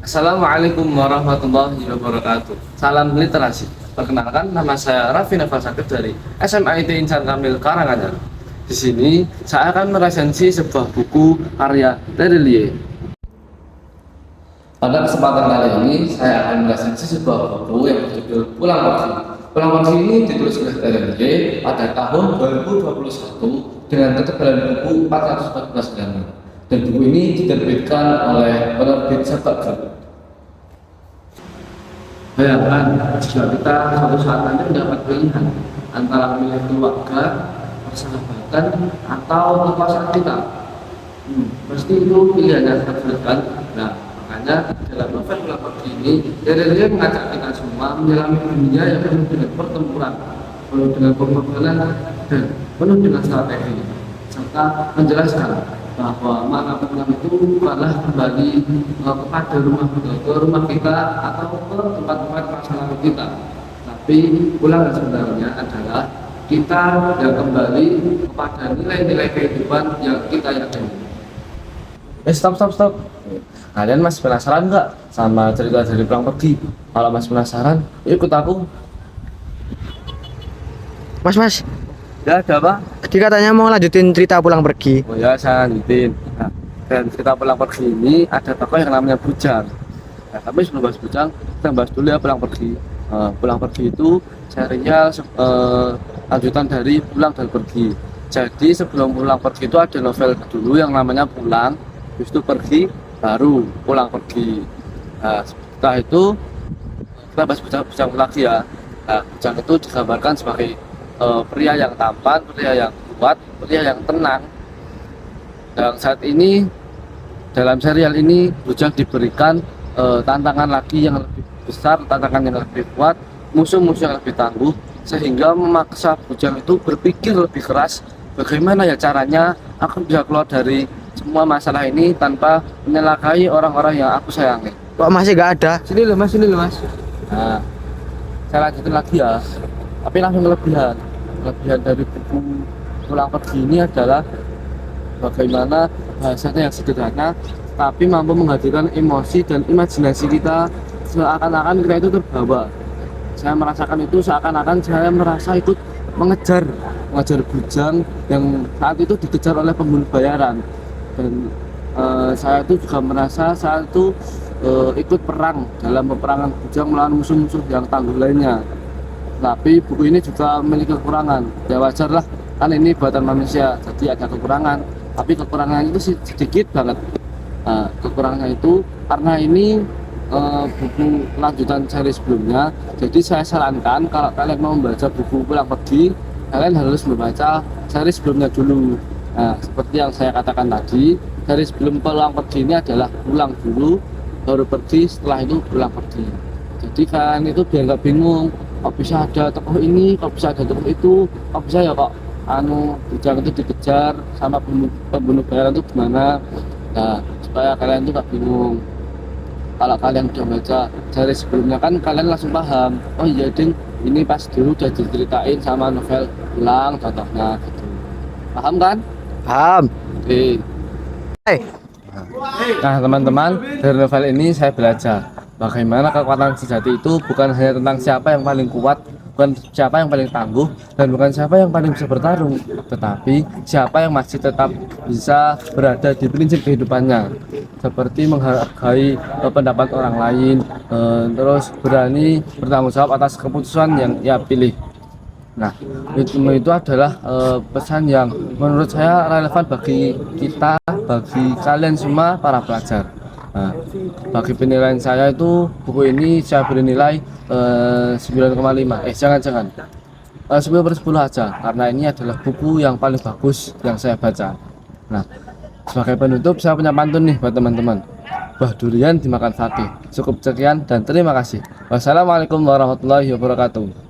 Assalamualaikum warahmatullahi wabarakatuh. Salam literasi. Perkenalkan, nama saya Raffi Nafal Sakit dari SMIT Insan Kamil Karanganyar. Di sini saya akan meresensi sebuah buku karya Terelie. Pada kesempatan kali ini saya akan meresensi sebuah buku yang berjudul Pulang Pergi. Pulang Pergi ini ditulis oleh Terelie pada tahun 2021 dengan ketebalan buku 414 halaman. Dan buku ini diterbitkan oleh penerbit Sahabat Group. Bayangkan jika kita suatu saat nanti mendapat pilihan antara memilih keluarga, persahabatan, atau kekuasaan kita. Pasti itu pilihan yang sangat sulit kan? Nah, makanya dalam novel Pulang Pergi ini, dia mengajak kita semua menyelami dunia yang penuh dengan pertempuran, penuh dengan pengorbanan, dan penuh dengan strategi, serta menjelaskan bahwa makna pulang itu bukanlah kembali kepada rumah kita atau ke tempat-tempat masa lalu kita, tapi pulang sebenarnya adalah kita yang kembali kepada nilai-nilai kehidupan yang kita yakini. Stop. Kalian masih penasaran nggak sama cerita dari Pulang Pergi? Kalau masih penasaran, ikut aku. Mas, Ya, ada apa? tadi katanya mau lanjutin cerita Pulang Pergi. Oh ya, saya lanjutin. Nah, dan cerita Pulang Pergi ini ada tokoh yang namanya Bujang. Nah, tapi sebelum bahas Bujang, kita bahas dulu ya Pulang Pergi. Pulang Pergi itu serial lanjutan dari Pulang dan Pergi. Jadi sebelum Pulang Pergi itu ada novel dulu yang namanya Pulang, habis itu Pergi, baru Pulang Pergi. Nah, setelah itu kita bahas Bujang lagi ya. Nah, Bujang itu digambarkan sebagai pria yang tampan, pria yang kuat, pria yang tenang. Dan saat ini dalam serial ini Bujang diberikan tantangan lagi yang lebih besar, tantangan yang lebih kuat, musuh-musuh yang lebih tangguh, sehingga memaksa Bujang itu berpikir lebih keras bagaimana ya caranya aku bisa keluar dari semua masalah ini tanpa menyelakai orang-orang yang aku sayangi. Kok masih gak ada? Sini loh mas. Nah, saya lanjutin lagi ya, tapi langsung kelebihan dari buku Pulang Pergi ini adalah bagaimana bahasanya yang sederhana tapi mampu menghadirkan emosi dan imajinasi kita, seakan-akan kita itu terbawa. Saya merasakan itu seakan-akan saya merasa ikut mengejar Bujang yang saat itu dikejar oleh pembunuh bayaran, dan saya itu juga merasa saat itu ikut perang dalam peperangan Bujang melawan musuh-musuh yang tangguh lainnya. Tapi buku ini juga memiliki kekurangan. Ya wajar lah, kan ini buatan manusia, jadi ada kekurangan. Tapi kekurangannya itu sedikit banget. Nah, kekurangannya itu karena ini buku lanjutan seri sebelumnya. Jadi saya sarankan kalau kalian mau membaca buku Pulang Pergi, kalian harus membaca seri sebelumnya dulu. Nah, seperti yang saya katakan tadi, seri sebelum Pulang Pergi ini adalah pulang dulu, baru pergi, setelah itu pulang pergi. Jadi kalian itu biar nggak bingung, kok bisa ada tokoh ini, kok bisa ada tokoh itu, kok bisa ya kok Bujang itu dikejar sama pembunuh bayaran itu gimana. Nah, supaya kalian itu nggak bingung. Kalau kalian udah baca dari sebelumnya kan kalian langsung paham, oh iya ding, ini pas dulu udah diceritain sama novel Pulang contohnya gitu. Paham kan? Paham. Oke. Hey. Nah teman-teman, dari novel ini saya belajar bagaimana kekuatan sejati itu bukan hanya tentang siapa yang paling kuat, bukan siapa yang paling tangguh, dan bukan siapa yang paling bisa bertarung, tetapi siapa yang masih tetap bisa berada di prinsip kehidupannya, seperti menghargai pendapat orang lain, terus berani bertanggung jawab atas keputusan yang ia pilih. Nah, itu adalah pesan yang menurut saya relevan bagi kita, bagi kalian semua para pelajar. Nah, bagi penilaian saya itu buku ini saya beri nilai 9,5. Jangan 10/10 aja, karena ini adalah buku yang paling bagus yang saya baca. Nah, sebagai penutup saya punya pantun nih buat teman-teman. Buah durian dimakan fakih. Cukup sekian dan terima kasih. Wassalamualaikum warahmatullahi wabarakatuh.